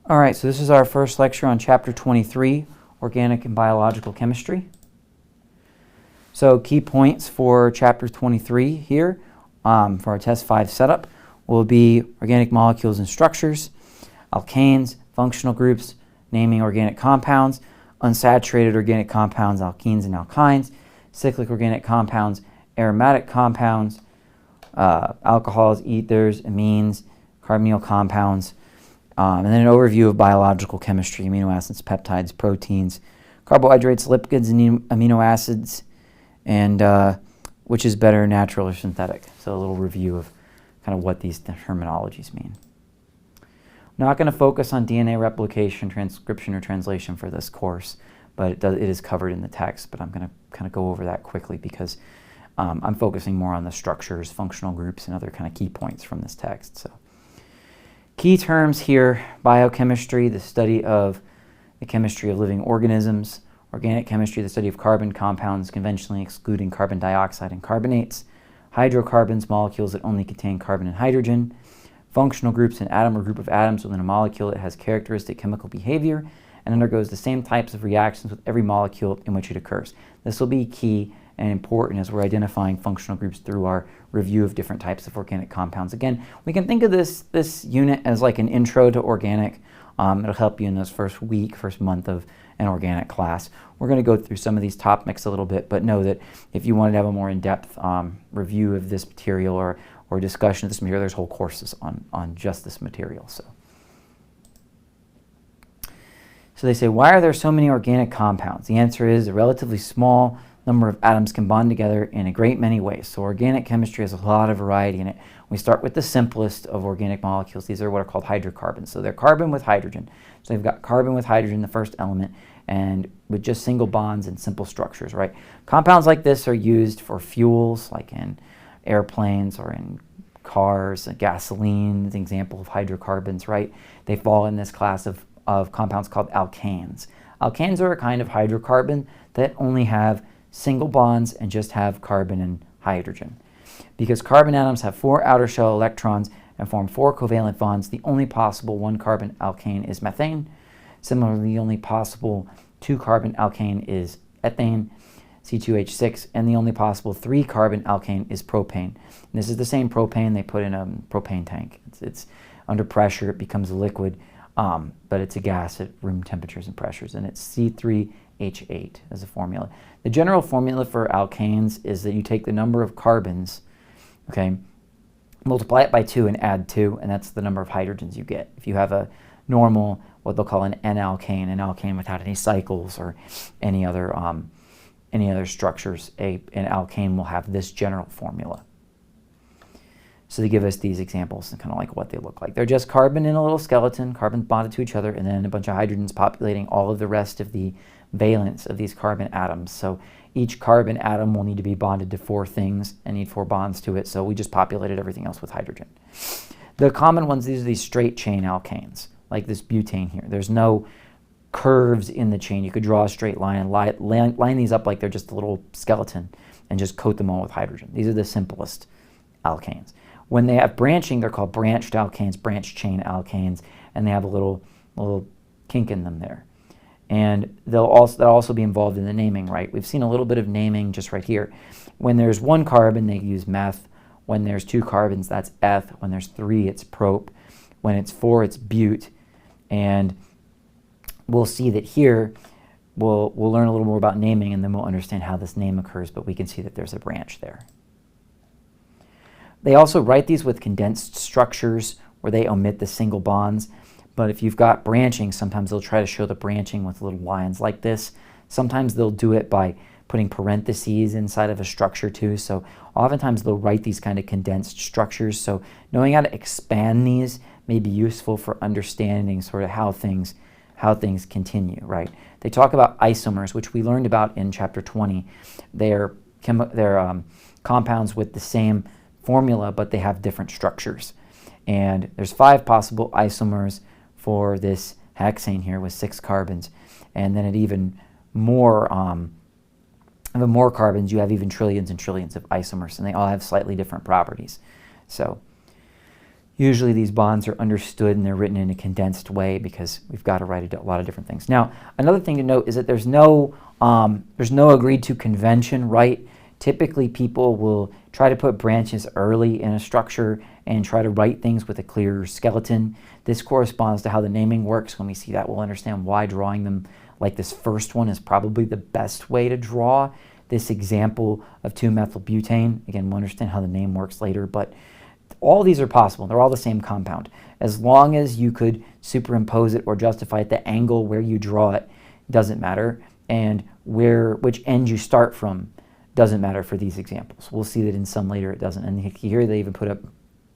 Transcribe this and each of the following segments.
All right, so this is our first lecture on Chapter 23, Organic and Biological Chemistry. So key points for Chapter 23 here for our Test 5 setup will be organic molecules and structures, alkanes, functional groups, naming organic compounds, unsaturated organic compounds, alkenes and alkynes, cyclic organic compounds, aromatic compounds, alcohols, ethers, amines, carbonyl compounds, and then an overview of biological chemistry, amino acids, peptides, proteins, carbohydrates, lipids, and amino acids, and which is better, natural or synthetic. So a little review of kind of what these terminologies mean. I'm not going to focus on DNA replication, transcription, or translation for this course, but it is covered in the text, but I'm going to kind of go over that quickly because I'm focusing more on the structures, functional groups, and other kind of key points from this text. So, key terms here: biochemistry, the study of the chemistry of living organisms; organic chemistry, the study of carbon compounds, conventionally excluding carbon dioxide and carbonates; hydrocarbons, molecules that only contain carbon and hydrogen; functional groups, an atom or group of atoms within a molecule that has characteristic chemical behavior and undergoes the same types of reactions with every molecule in which it occurs. This will be key and important as we're identifying functional groups through our review of different types of organic compounds. Again, we can think of this unit as like an intro to organic. It'll help you in this first month of an organic class. We're going to go through some of these topics a little bit, but know that if you wanted to have a more in-depth review of this material or discussion of this material, there's whole courses on just this material. So they say, why are there so many organic compounds? The answer is a relatively small number of atoms can bond together in a great many ways. So organic chemistry has a lot of variety in it. We start with the simplest of organic molecules. These are what are called hydrocarbons. So they're carbon with hydrogen. So they've got carbon with hydrogen, the first element, and with just single bonds and simple structures, right? Compounds like this are used for fuels, like in airplanes or in cars. Gasoline is an example of hydrocarbons, right? They fall in this class of compounds called alkanes. Alkanes are a kind of hydrocarbon that only have single bonds and just have carbon and hydrogen. Because carbon atoms have 4 outer shell electrons and form 4 covalent bonds, the only possible 1-carbon alkane is methane. Similarly, the only possible 2-carbon alkane is ethane, C2H6, and the only possible 3-carbon alkane is propane. And this is the same propane they put in a propane tank. It's under pressure, it becomes a liquid, but it's a gas at room temperatures and pressures, and it's C3H8 as a formula. The general formula for alkanes is that you take the number of carbons, okay, multiply it by 2 and add 2, and that's the number of hydrogens you get. If you have a normal, what they'll call an N-alkane without any cycles or any other structures, an alkane will have this general formula. So they give us these examples and kind of like what they look like. They're just carbon in a little skeleton, carbons bonded to each other, and then a bunch of hydrogens populating all of the rest of the valence of these carbon atoms. So each carbon atom will need to be bonded to 4 things and need 4 bonds to it, so we just populated everything else with hydrogen. The common ones, these are these straight chain alkanes, like this butane here. There's no curves in the chain. You could draw a straight line and line these up like they're just a little skeleton and just coat them all with hydrogen. These are the simplest alkanes. When they have branching, they're called branched alkanes, branched chain alkanes, and they have a little kink in them there. And they'll also be involved in the naming, right? We've seen a little bit of naming just right here. When there's 1 carbon, they use meth. When there's 2 carbons, that's eth. When there's 3, it's prop. When it's 4, it's but. And we'll see that here, we'll learn a little more about naming, and then we'll understand how this name occurs, but we can see that there's a branch there. They also write these with condensed structures where they omit the single bonds. But if you've got branching, sometimes they'll try to show the branching with little lines like this. Sometimes they'll do it by putting parentheses inside of a structure too. So oftentimes they'll write these kind of condensed structures. So knowing how to expand these may be useful for understanding sort of how things continue, right? They talk about isomers, which we learned about in chapter 20. They're compounds with the same formula, but they have different structures. And there's 5 possible isomers for this hexane here with 6 carbons. And then at even more carbons, you have even trillions and trillions of isomers, and they all have slightly different properties. So Usually these bonds are understood and they're written in a condensed way because we've got to write a lot of different things. Now, another thing to note is that there's no agreed to convention, right? Typically people will try to put branches early in a structure and try to write things with a clear skeleton. This corresponds to how the naming works. When we see that, we'll understand why drawing them like this first one is probably the best way to draw this example of 2-methylbutane. Again, we'll understand how the name works later, but all these are possible. They're all the same compound. As long as you could superimpose it or justify it, the angle where you draw it doesn't matter, and which end you start from doesn't matter for these examples. We'll see that in some later it doesn't. And here they even put up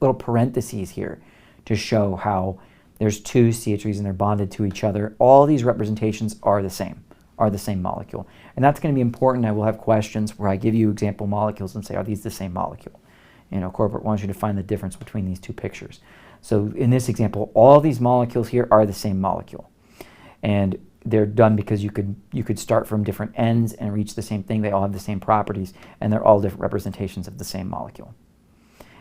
little parentheses here to show how there's two CH3s and they're bonded to each other. All these representations are the same molecule. And that's going to be important. I will have questions where I give you example molecules and say, are these the same molecule? Corporate wants you to find the difference between these two pictures. So in this example, all these molecules here are the same molecule. And they're done because you could start from different ends and reach the same thing. They all have the same properties, and they're all different representations of the same molecule.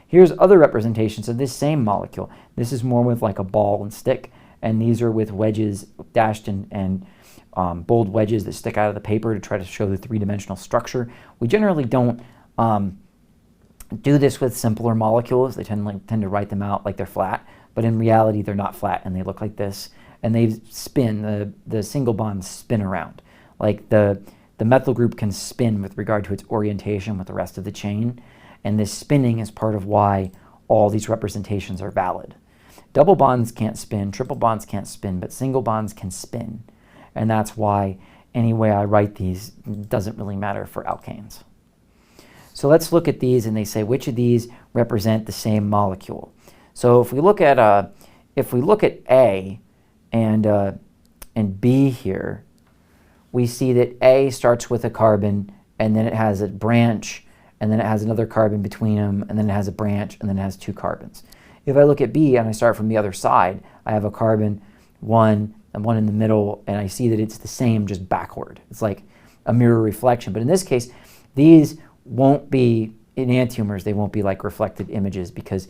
Here's other representations of this same molecule. This is more with like a ball and stick, and these are with wedges, dashed and bold wedges that stick out of the paper to try to show the three-dimensional structure. We generally don't do this with simpler molecules. They tend to write them out like they're flat, but in reality they're not flat and they look like this. And they spin, the single bonds spin around. Like the methyl group can spin with regard to its orientation with the rest of the chain, and this spinning is part of why all these representations are valid. Double bonds can't spin, triple bonds can't spin, but single bonds can spin. And that's why any way I write these doesn't really matter for alkanes. So let's look at these, and they say which of these represent the same molecule. So if we look at A and B here, we see that A starts with a carbon, and then it has a branch, and then it has another carbon between them, and then it has a branch, and then it has two carbons. If I look at B and I start from the other side, I have a carbon, one, and one in the middle, and I see that it's the same, just backward. It's like a mirror reflection. But in this case, these won't be, in enantiomers, they won't be like reflected images, because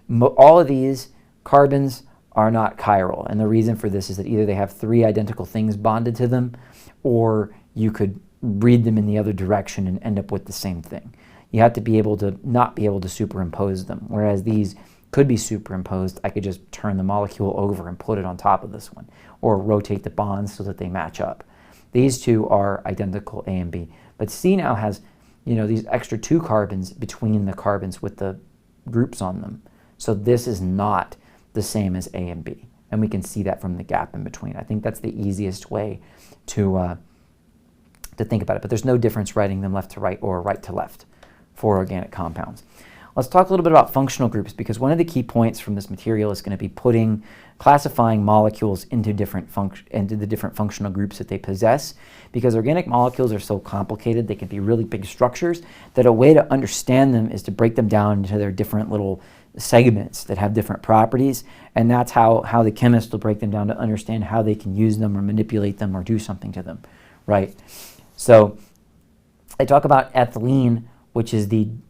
all of these carbons are not chiral. And the reason for this is that either they have three identical things bonded to them, or you could read them in the other direction and end up with the same thing. You have to be able to not be able to superimpose them, whereas these could be superimposed. I could just turn the molecule over and put it on top of this one, or rotate the bonds so that they match up. These two are identical, A and B. But C now has, these extra two carbons between the carbons with the groups on them. So this is not the same as A and B. And we can see that from the gap in between. I think that's the easiest way to think about it. But there's no difference writing them left to right or right to left for organic compounds. Let's talk a little bit about functional groups, because one of the key points from this material is going to be classifying molecules into the different functional groups that they possess. Because organic molecules are so complicated, they can be really big structures, that a way to understand them is to break them down into their different little segments that have different properties, and that's how the chemist will break them down to understand how they can use them or manipulate them or do something to them, right? So I talk about ethylene, which is an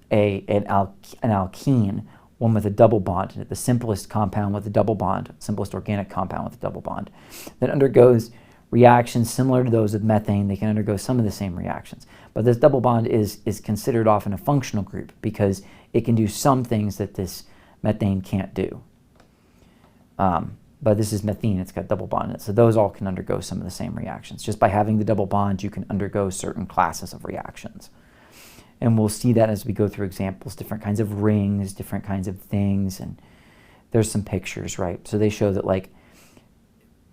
alkene, one with a double bond, the simplest compound with a double bond, simplest organic compound with a double bond, that undergoes reactions similar to those of methane. They can undergo some of the same reactions. But this double bond is considered often a functional group because it can do some things that this methane can't do. But this is methene, it's got double bond in it. So those all can undergo some of the same reactions. Just by having the double bond, you can undergo certain classes of reactions. And we'll see that as we go through examples, different kinds of rings, different kinds of things, and there's some pictures, right? So they show that like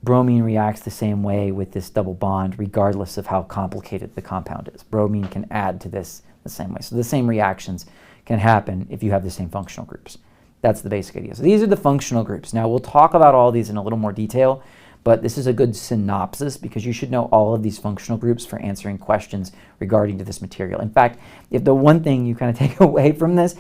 bromine reacts the same way with this double bond regardless of how complicated the compound is. Bromine can add to this the same way. So the same reactions can happen if you have the same functional groups. That's the basic idea. So these are the functional groups. Now we'll talk about all these in a little more detail, but this is a good synopsis because you should know all of these functional groups for answering questions regarding to this material. In fact, if the one thing you kind of take away from this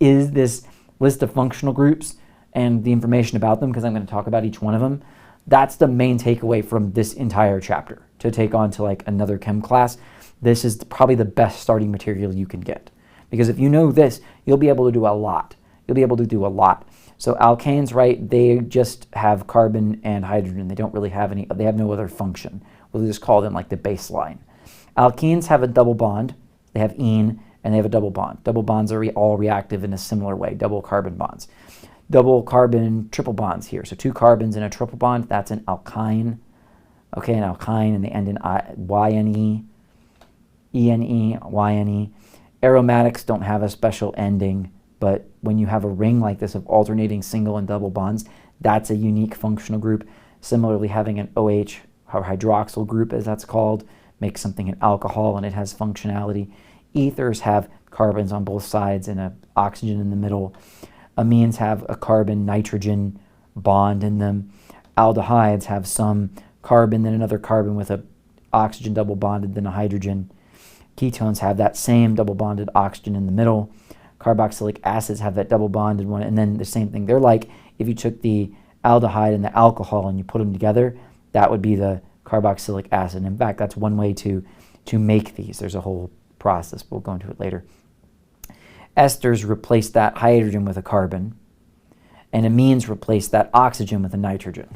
is this list of functional groups and the information about them, because I'm going to talk about each one of them, that's the main takeaway from this entire chapter to take on to like another chem class. This is probably the best starting material you can get, because if you know this, you'll be able to do a lot. You'll be able to do a lot. So alkanes, right, they just have carbon and hydrogen. They don't really have any, they have no other function. We'll just call them like the baseline. Alkenes have a double bond. They have ene, and they have a double bond. Double bonds are all reactive in a similar way, double carbon bonds. Double carbon triple bonds here. So 2 carbons in a triple bond, that's an alkyne. Okay, an alkyne, and they end in YNE, ENE, YNE. Aromatics don't have a special ending, but when you have a ring like this of alternating single and double bonds, that's a unique functional group. Similarly, having an OH, or hydroxyl group as that's called, makes something an alcohol and it has functionality. Ethers have carbons on both sides and an oxygen in the middle. Amines have a carbon-nitrogen bond in them. Aldehydes have some carbon, then another carbon with a oxygen double bonded, then a hydrogen. Ketones have that same double bonded oxygen in the middle. Carboxylic acids have that double bonded one, and then the same thing. They're like if you took the aldehyde and the alcohol and you put them together, that would be the carboxylic acid. In fact, that's one way to make these. There's a whole process. We'll go into it later. Esters replace that hydrogen with a carbon, and amines replace that oxygen with a nitrogen.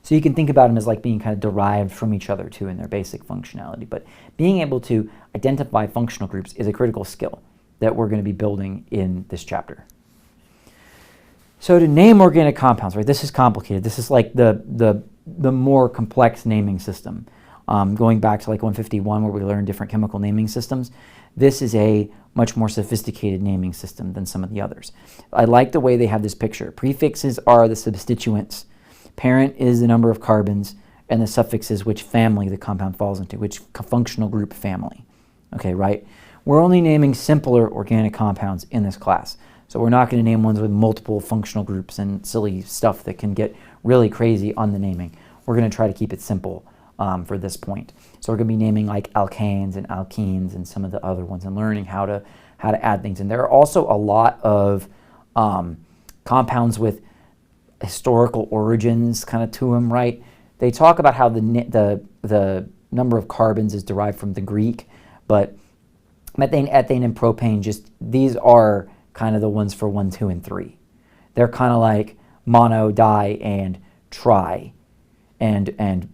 So you can think about them as like being kind of derived from each other too in their basic functionality. But being able to identify functional groups is a critical skill that we're going to be building in this chapter. So to name organic compounds, right? This is complicated. This is like the more complex naming system. Going back to like 151 where we learned different chemical naming systems, this is a much more sophisticated naming system than some of the others. I like the way they have this picture. Prefixes are the substituents. Parent is the number of carbons, and the suffix is which family the compound falls into, which functional group family. Okay, right? We're only naming simpler organic compounds in this class. So we're not going to name ones with multiple functional groups and silly stuff that can get really crazy on the naming. We're going to try to keep it simple for this point. So we're going to be naming like alkanes and alkenes and some of the other ones and learning how to add things. And there are also a lot of compounds with historical origins kind of to them, right? They talk about how the number of carbons is derived from the Greek, but methane, ethane, and propane, just these are kind of the ones for 1, 2, and 3. They're kind of like mono, di, and tri, and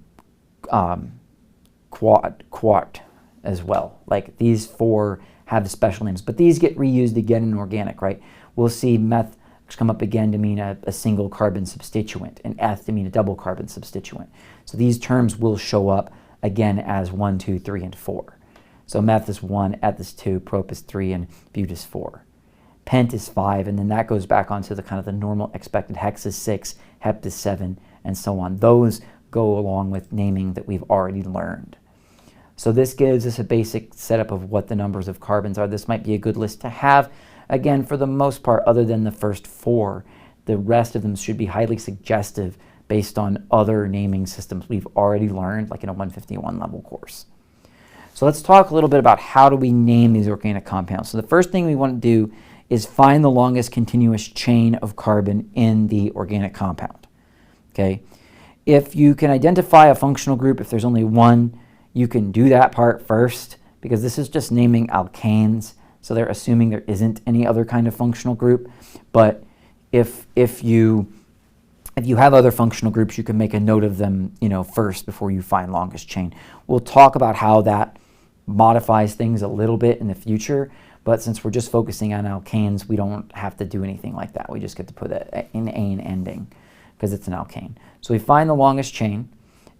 quart as well. Like these 4 have special names, but these get reused again in organic, right? We'll see meth come up again to mean a single carbon substituent, and eth to mean a double carbon substituent. So these terms will show up again as 1, 2, 3, and 4. So meth is 1, eth is 2, prop is 3, and but is 4. Pent is 5, and then that goes back onto the kind of the normal expected. Hex is 6, hept is 7, and so on. Those go along with naming that we've already learned. So this gives us a basic setup of what the numbers of carbons are. This might be a good list to have. Again, for the most part, other than the first 4, the rest of them should be highly suggestive based on other naming systems we've already learned, like in a 151 level course. So let's talk a little bit about how do we name these organic compounds. So the first thing we want to do is find the longest continuous chain of carbon in the organic compound. Okay? If you can identify a functional group, if there's only one, you can do that part first, because this is just naming alkanes. So they're assuming there isn't any other kind of functional group. But if you have other functional groups, you can make a note of them, first before you find longest chain. We'll talk about how that modifies things a little bit in the future. But since we're just focusing on alkanes, we don't have to do anything like that. We just get to put an ane ending because it's an alkane. So we find the longest chain.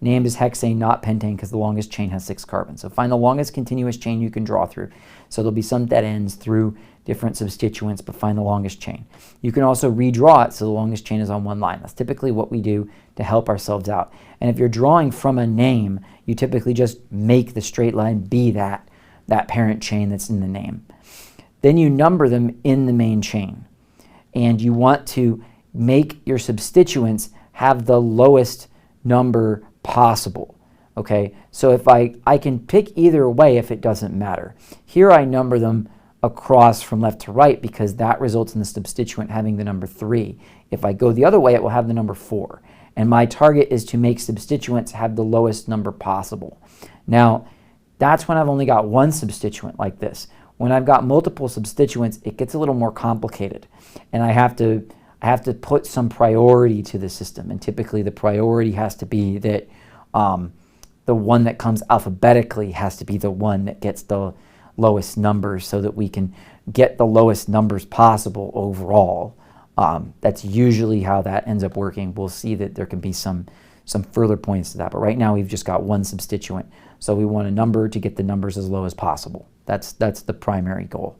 Named as hexane, not pentane, because the longest chain has 6 carbons. So find the longest continuous chain you can draw through. So there'll be some dead ends through different substituents, but find the longest chain. You can also redraw it so the longest chain is on one line. That's typically what we do to help ourselves out. And if you're drawing from a name, you typically just make the straight line be that parent chain that's in the name. Then you number them in the main chain. And you want to make your substituents have the lowest number possible. Okay, so if I can pick either way if it doesn't matter. Here I number them across from left to right because that results in the substituent having the number 3. If I go the other way, it will have the number 4. And my target is to make substituents have the lowest number possible. Now, that's when I've only got one substituent like this. When I've got multiple substituents, it gets a little more complicated. And I have to I have to put some priority to the system. And typically the priority has to be that the one that comes alphabetically has to be the one that gets the lowest numbers so that we can get the lowest numbers possible overall. That's usually how that ends up working. We'll see that there can be some further points to that. But right now we've just got one substituent. So we want a number to get the numbers as low as possible. That's the primary goal.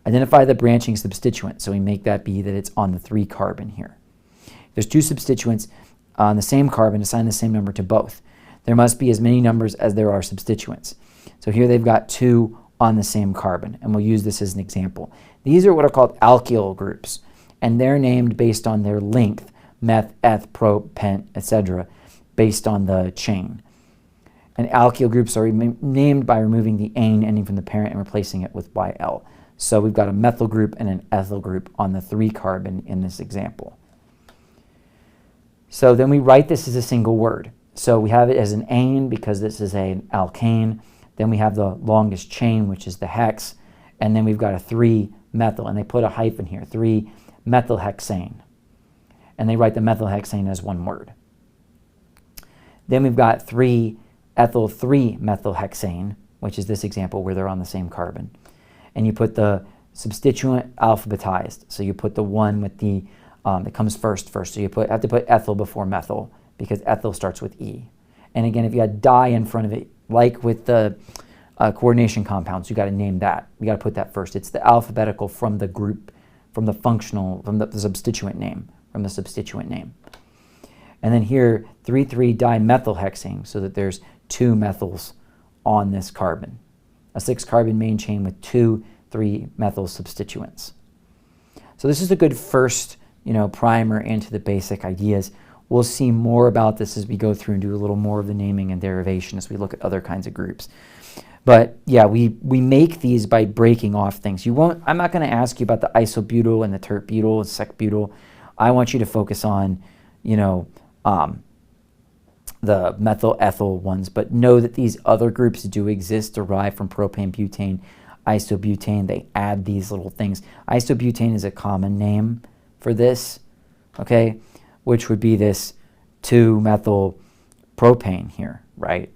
Identify the branching substituent. So we make that be that it's on the 3 carbon here. If there's 2 substituents on the same carbon, assign the same number to both. There must be as many numbers as there are substituents. So here they've got 2 on the same carbon, and we'll use this as an example. These are what are called alkyl groups, and they're named based on their length, meth, eth, prop, pent, etc., based on the chain. And alkyl groups are named by removing the ane ending from the parent and replacing it with YL. So we've got a methyl group and an ethyl group on the 3 carbon in this example. So then we write this as a single word. So we have it as an ane because this is an alkane. Then we have the longest chain, which is the hex. And then we've got a 3-methyl, and they put a hyphen here, 3-methylhexane. And they write the methylhexane as one word. Then we've got 3-ethyl 3-methylhexane, which is this example where they're on the same carbon. And you put the substituent alphabetized. So you put the one with the, that comes first. So you have to put ethyl before methyl because ethyl starts with E. And again, if you had di in front of it, like with the coordination compounds, you got to name that. You got to put that first. It's the alphabetical from the group, from the functional, from the substituent name, And then here, 3,3-dimethylhexane, so that there's 2 methyls on this carbon. A 6-carbon main chain with 2 3-methyl substituents. So this is a good first, primer into the basic ideas. We'll see more about this as we go through and do a little more of the naming and derivation as we look at other kinds of groups. But yeah, we make these by breaking off things. I'm not going to ask you about the isobutyl and the tert-butyl and sec-butyl. I want you to focus on, the methyl-ethyl ones, but know that these other groups do exist, derived from propane, butane, isobutane. They add these little things. Isobutane is a common name for this, okay, which would be this 2-methyl propane here, right?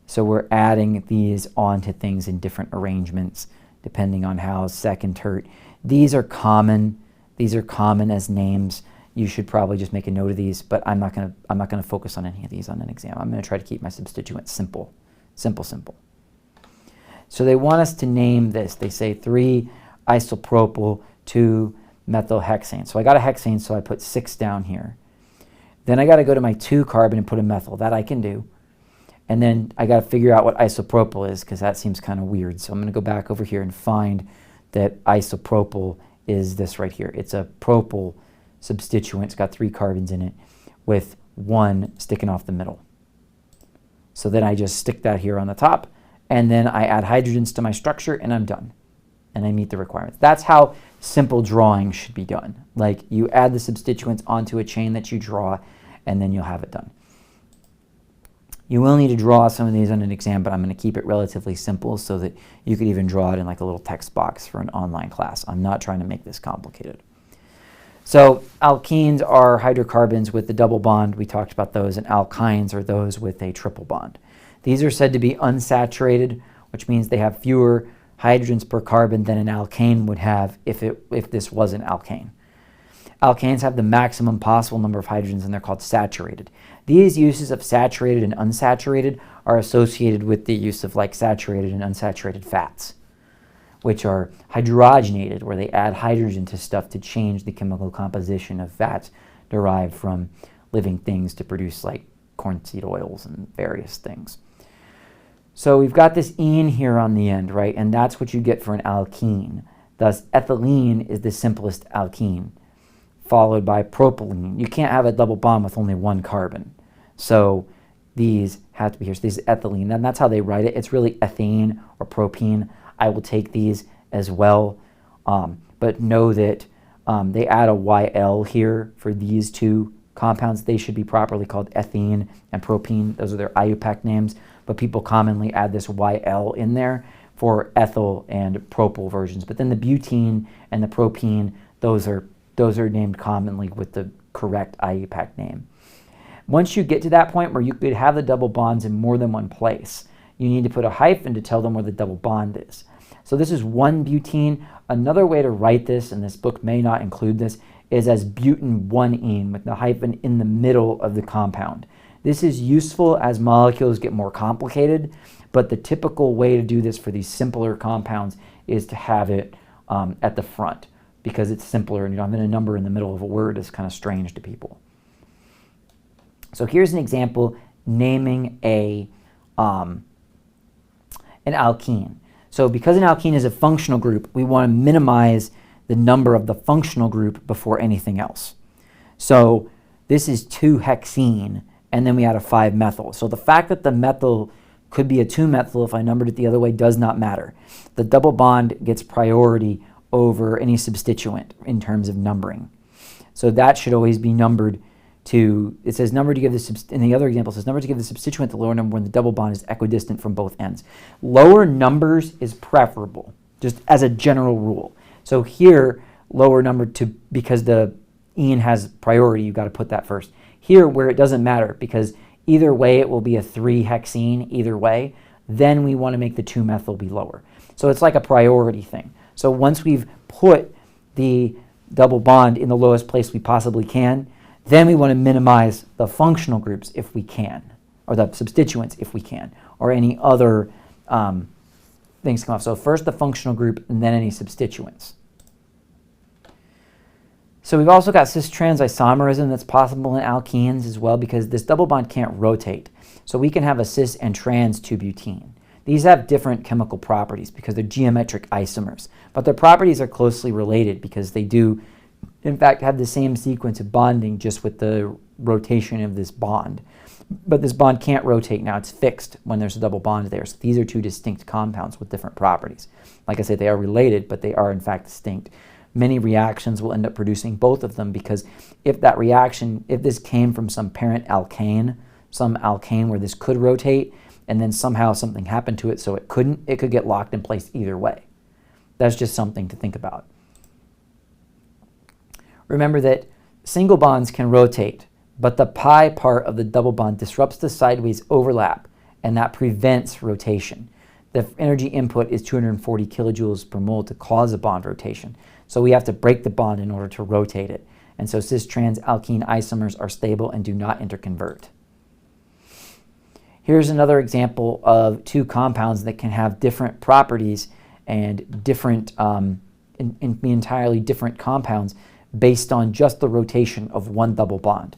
So we're adding these onto things in different arrangements depending on how sec and tert. These are common. These are common as names. You should probably just make a note of these, but I'm not gonna focus on any of these on an exam. I'm gonna try to keep my substituents simple. Simple. So they want us to name this. They say 3-isopropyl 2-methylhexane. So I got a hexane, so I put 6 down here. Then I got to go to my 2 carbon and put a methyl. That I can do. And then I got to figure out what isopropyl is because that seems kind of weird. So I'm going to go back over here and find that isopropyl is this right here. It's a propyl substituent. It's got 3 carbons in it with 1 sticking off the middle. So then I just stick that here on the top, and then I add hydrogens to my structure, and I'm done. And I meet the requirements. That's how simple drawing should be done. Like, you add the substituents onto a chain that you draw, and then you'll have it done. You will need to draw some of these on an exam, but I'm going to keep it relatively simple so that you could even draw it in like a little text box for an online class. I'm not trying to make this complicated. So alkenes are hydrocarbons with the double bond. We talked about those. And alkynes are those with a triple bond. These are said to be unsaturated, which means they have fewer hydrogens per carbon than an alkane would have if this was an alkane. Alkanes have the maximum possible number of hydrogens, and they're called saturated. These uses of saturated and unsaturated are associated with the use of like saturated and unsaturated fats, which are hydrogenated, where they add hydrogen to stuff to change the chemical composition of fats derived from living things to produce like corn seed oils and various things. So we've got this ene here on the end, right? And that's what you get for an alkene. Thus, ethylene is the simplest alkene, followed by propylene. You can't have a double bond with only 1 carbon. So these have to be here. So this is ethylene, and that's how they write it. It's really ethane or propene. I will take these as well, but know that they add a YL here for these 2 compounds. They should be properly called ethene and propene. Those are their IUPAC names, but people commonly add this YL in there for ethyl and propyl versions. But then the butene and the propene, those are those are named commonly with the correct IUPAC name. Once you get to that point where you could have the double bonds in more than one place, you need to put a hyphen to tell them where the double bond is. So this is 1-butene. Another way to write this, and this book may not include this, is as butan-1-ene with the hyphen in the middle of the compound. This is useful as molecules get more complicated, but the typical way to do this for these simpler compounds is to have it at the front, because it's simpler and you don't have a number in the middle of a word is kind of strange to people. So here's an example naming an alkene. So because an alkene is a functional group, we want to minimize the number of the functional group before anything else. So this is 2-hexene, and then we add a 5-methyl. So the fact that the methyl could be a 2-methyl if I numbered it the other way does not matter. The double bond gets priority over any substituent in terms of numbering. So that should always be numbered to, it says number to give the, in the other example, it says number to give the substituent the lower number when the double bond is equidistant from both ends. Lower numbers is preferable, just as a general rule. So here, lower number because the ene has priority, you've got to put that first. Here, where it doesn't matter, because either way it will be a 3-hexene either way, then we want to make the 2-methyl be lower. So it's like a priority thing. So once we've put the double bond in the lowest place we possibly can, then we want to minimize the functional groups if we can, or the substituents if we can, or any other things come off. So first the functional group and then any substituents. So we've also got cis-trans isomerism that's possible in alkenes as well, because this double bond can't rotate. So we can have a cis and trans 2-butene. These have different chemical properties because they're geometric isomers, but their properties are closely related because they do, in fact, have the same sequence of bonding, just with the rotation of this bond. But this bond can't rotate now. It's fixed when there's a double bond there. So these are two distinct compounds with different properties. Like I said, they are related, but they are in fact distinct. Many reactions will end up producing both of them, because if that reaction, if this came from some parent alkane, some alkane where this could rotate, and then somehow something happened to it so it couldn't, it could get locked in place either way. That's just something to think about. Remember that single bonds can rotate, but the pi part of the double bond disrupts the sideways overlap, and that prevents rotation. The energy input is 240 kilojoules per mole to cause a bond rotation. So we have to break the bond in order to rotate it. And so cis-trans alkene isomers are stable and do not interconvert. Here's another example of two compounds that can have different properties and different, be entirely different compounds based on just the rotation of one double bond.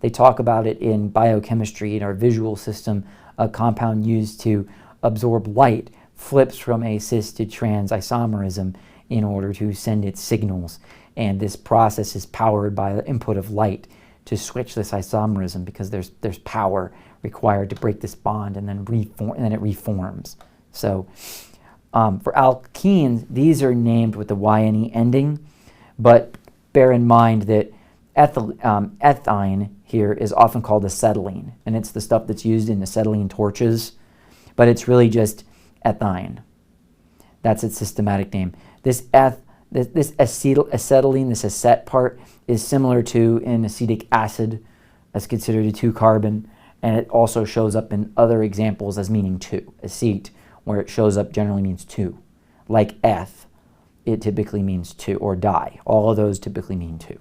They talk about it in biochemistry. In our visual system, a compound used to absorb light flips from a cis to trans isomerism in order to send its signals. And this process is powered by the input of light to switch this isomerism, because there's power required to break this bond and then it reforms. So for alkenes, these are named with the YNE ending, but bear in mind that ethine here is often called acetylene, and it's the stuff that's used in acetylene torches, but it's really just ethine. That's its systematic name. This acetylene, this acet part, is similar to an acetic acid, as considered a 2-carbon, and it also shows up in other examples as meaning 2. Acete, where it shows up, generally means 2. Like eth, it typically means 2, or di. All of those typically mean 2.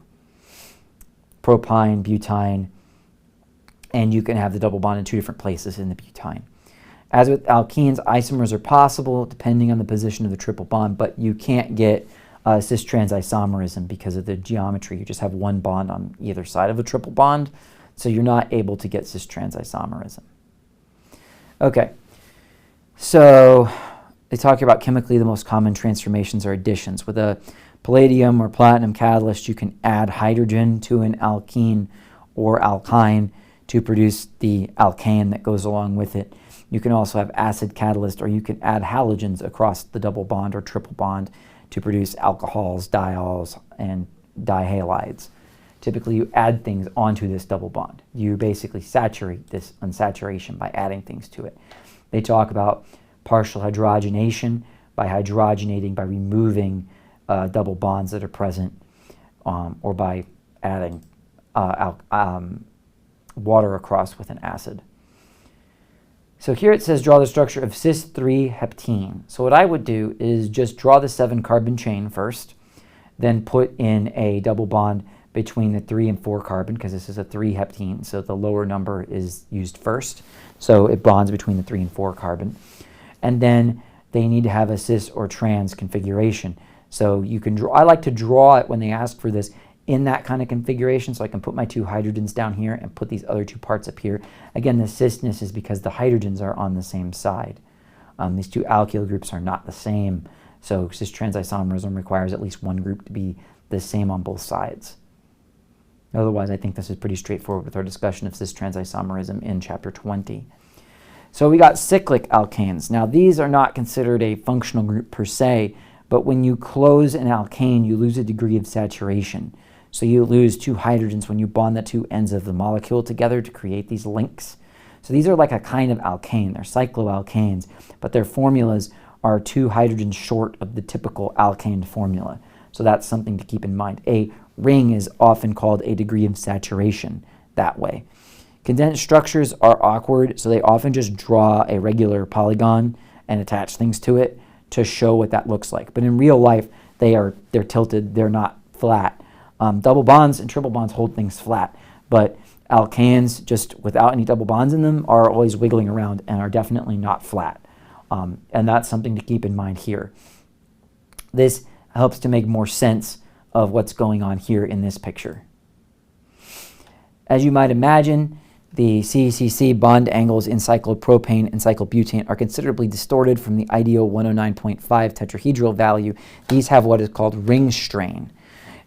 Propyne, butine, and you can have the double bond in 2 different places in the butine. As with alkenes, isomers are possible depending on the position of the triple bond, but you can't get cis-trans isomerism because of the geometry. You just have one bond on either side of a triple bond, so you're not able to get cis-trans isomerism. Okay, so they talk about chemically the most common transformations are additions. With a palladium or platinum catalyst, you can add hydrogen to an alkene or alkyne to produce the alkane that goes along with it. You can also have acid catalyst, or you can add halogens across the double bond or triple bond to produce alcohols, diols, and dihalides. Typically, you add things onto this double bond. You basically saturate this unsaturation by adding things to it. They talk about partial hydrogenation by hydrogenating, by removing double bonds that are present or by adding water across with an acid. So here it says draw the structure of cis-3-heptene. So what I would do is just draw the 7-carbon chain first, then put in a double bond between the 3 and 4 carbon, because this is a 3-heptene, so the lower number is used first. So it bonds between the 3 and 4 carbon. And then they need to have a cis or trans configuration. So you can draw, I like to draw it when they ask for this in that kind of configuration, so I can put my 2 hydrogens down here and put these other 2 parts up here. Again, the cisness is because the hydrogens are on the same side. These 2 alkyl groups are not the same, so cis-trans isomerism requires at least one group to be the same on both sides. Otherwise, I think this is pretty straightforward with our discussion of cis-trans isomerism in chapter 20. So we got cyclic alkanes. Now, these are not considered a functional group per se, but when you close an alkane, you lose a degree of saturation. So you lose 2 hydrogens when you bond the 2 ends of the molecule together to create these links. So these are like a kind of alkane. They're cycloalkanes, but their formulas are 2 hydrogens short of the typical alkane formula. So that's something to keep in mind. A ring is often called a degree of saturation that way. Condensed structures are awkward, so they often just draw a regular polygon and attach things to it to show what that looks like. But in real life, they're tilted, they're not flat. Double bonds and triple bonds hold things flat, but alkanes, just without any double bonds in them, are always wiggling around and are definitely not flat. And that's something to keep in mind here. This helps to make more sense of what's going on here in this picture. As you might imagine, the CCC bond angles in cyclopropane and cyclobutane are considerably distorted from the ideal 109.5 tetrahedral value. These have what is called ring strain.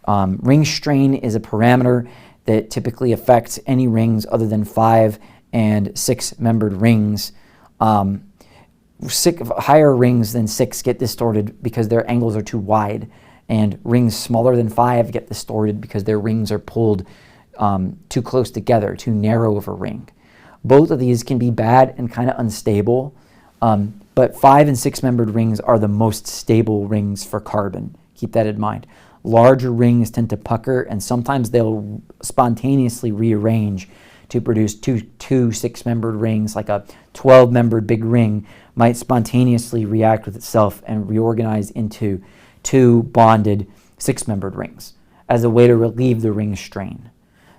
Ring strain is a parameter that typically affects any rings other than 5 and 6-membered rings. Higher rings than 6 get distorted because their angles are too wide, and rings smaller than 5 get distorted because their rings are pulled too close together, too narrow of a ring. Both of these can be bad and kind of unstable, but 5 and 6-membered rings are the most stable rings for carbon. Keep that in mind. Larger rings tend to pucker, and sometimes they'll spontaneously rearrange to produce two 6-membered rings. Like a 12-membered big ring might spontaneously react with itself and reorganize into 2 bonded 6-membered rings as a way to relieve the ring strain.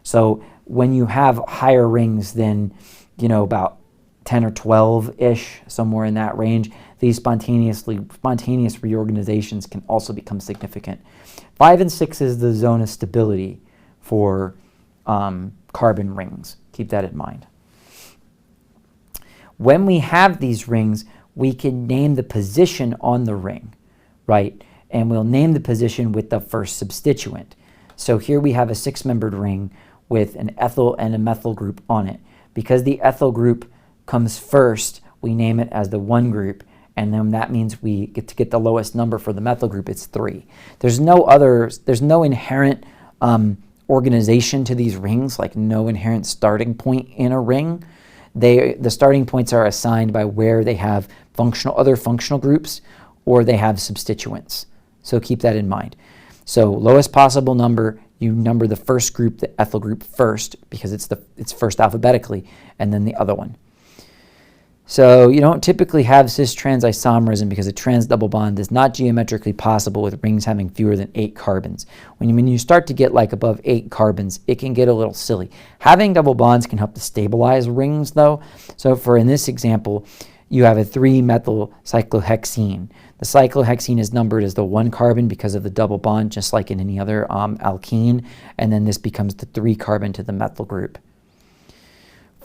So when you have higher rings than, about 10 or 12-ish, somewhere in that range, these spontaneous reorganizations can also become significant. 5 and 6 is the zone of stability for carbon rings. Keep that in mind. When we have these rings, we can name the position on the ring, right? And we'll name the position with the first substituent. So here we have a 6-membered ring with an ethyl and a methyl group on it. Because the ethyl group comes first, we name it as the 1 group, and then that means we get the lowest number for the methyl group. It's 3. There's no inherent organization to these rings, like no inherent starting point in a ring. The starting points are assigned by where they have other functional groups, or they have substituents. So keep that in mind. So lowest possible number, you number the first group, the ethyl group, first, because it's first alphabetically, and then the other one. So you don't typically have cis-trans isomerism because a trans double bond is not geometrically possible with rings having fewer than 8 carbons. When you start to get like above 8 carbons, it can get a little silly. Having double bonds can help to stabilize rings though. So in this example, you have a 3-methyl cyclohexene. The cyclohexene is numbered as the 1 carbon because of the double bond, just like in any other alkene, and then this becomes the 3 carbon to the methyl group.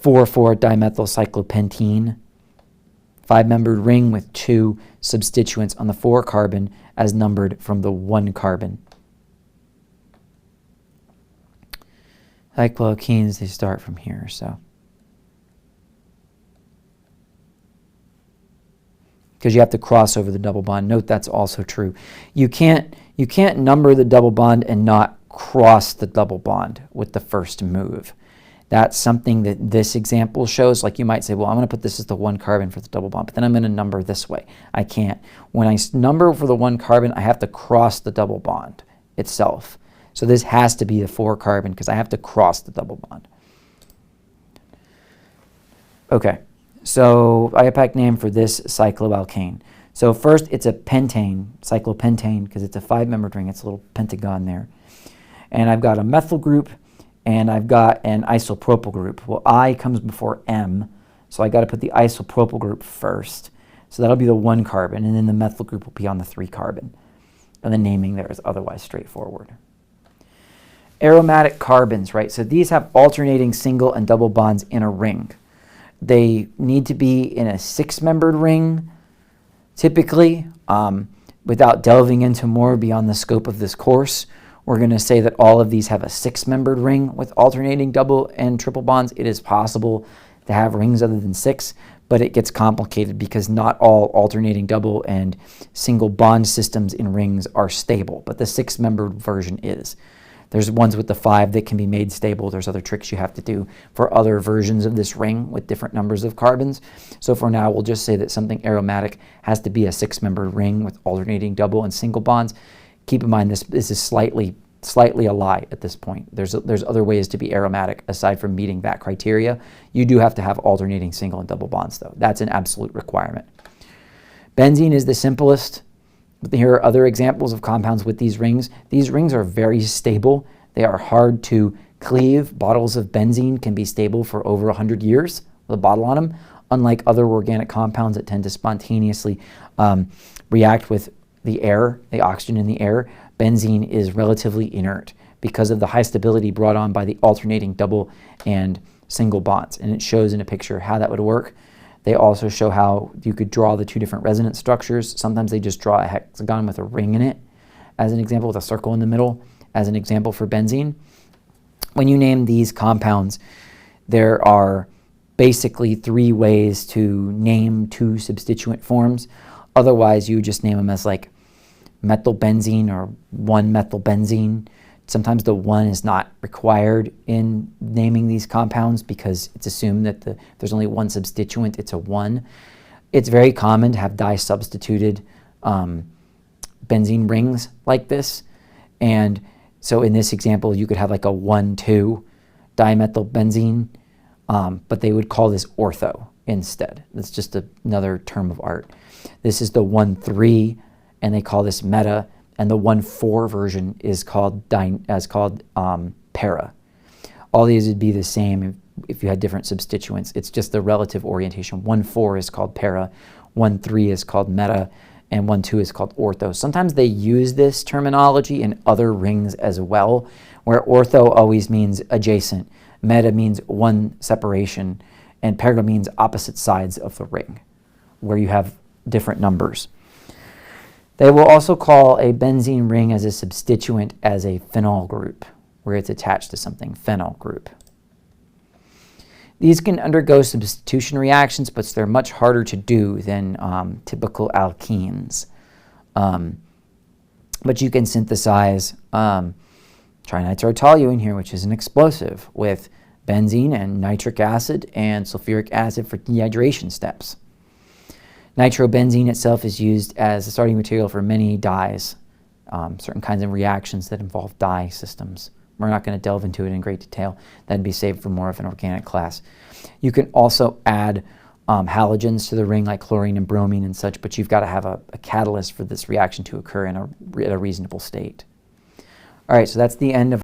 4,4-dimethyl cyclopentene. 5-membered ring with 2 substituents on the 4 carbon as numbered from the 1 carbon. Cycloalkenes, they start from here, so. Because you have to cross over the double bond. Note that's also true. You can't number the double bond and not cross the double bond with the first move. That's something that this example shows. Like you might say, well, I'm going to put this as the 1 carbon for the double bond, but then I'm going to number this way. I can't. When I number for the 1 carbon, I have to cross the double bond itself. So this has to be the 4 carbon because I have to cross the double bond. Okay, so IUPAC name for this cycloalkane. So first it's a pentane, cyclopentane, because it's a 5-membered ring. It's a little pentagon there. And I've got a methyl group and I've got an isopropyl group. Well, I comes before M, so I got to put the isopropyl group first. So that'll be the 1 carbon, and then the methyl group will be on the 3 carbon. And the naming there is otherwise straightforward. Aromatic carbons, right? So these have alternating single and double bonds in a ring. They need to be in a 6-membered ring, typically. Without delving into more beyond the scope of this course, we're going to say that all of these have a 6-membered ring with alternating double and triple bonds. It is possible to have rings other than 6, but it gets complicated because not all alternating double and single bond systems in rings are stable, but the 6-membered version is. There's ones with the 5 that can be made stable. There's other tricks you have to do for other versions of this ring with different numbers of carbons. So for now, we'll just say that something aromatic has to be a 6-membered ring with alternating double and single bonds. Keep in mind this is slightly a lie at this point. There's other ways to be aromatic aside from meeting that criteria. You do have to have alternating single and double bonds though. That's an absolute requirement. Benzene is the simplest. Here are other examples of compounds with these rings. These rings are very stable. They are hard to cleave. Bottles of benzene can be stable for over 100 years with a bottle on them, unlike other organic compounds that tend to spontaneously react with the air, the oxygen in the air. Benzene is relatively inert because of the high stability brought on by the alternating double and single bonds. And it shows in a picture how that would work. They also show how you could draw the 2 different resonance structures. Sometimes they just draw a hexagon with a ring in it, as an example, with a circle in the middle, as an example for benzene. When you name these compounds, there are basically 3 ways to name 2 substituent forms. Otherwise, you just name them as like methylbenzene or 1-methylbenzene. Sometimes the 1 is not required in naming these compounds because it's assumed that there's only 1 substituent, it's a 1. It's very common to have dye-substituted benzene rings like this. And so in this example, you could have like a 1,2 dimethylbenzene, but they would call this ortho instead. That's just another term of art. This is the 1,3, and they call this meta. And the 1,4 version is called para. All these would be the same if you had different substituents. It's just the relative orientation. 1,4 is called para, 1,3 is called meta, and 1,2 is called ortho. Sometimes they use this terminology in other rings as well, where ortho always means adjacent, meta means 1 separation, and para means opposite sides of the ring, where you have different numbers. They will also call a benzene ring as a substituent as a phenol group, where it's attached to something, phenol group. These can undergo substitution reactions, but they're much harder to do than typical alkenes. But you can synthesize trinitropentoluene here, which is an explosive, with benzene and nitric acid and sulfuric acid for dehydration steps. Nitrobenzene itself is used as a starting material for many dyes, certain kinds of reactions that involve dye systems. We're not going to delve into it in great detail. That'd be saved for more of an organic class. You can also add halogens to the ring like chlorine and bromine and such, but you've got to have a catalyst for this reaction to occur in a reasonable state. All right, so that's the end of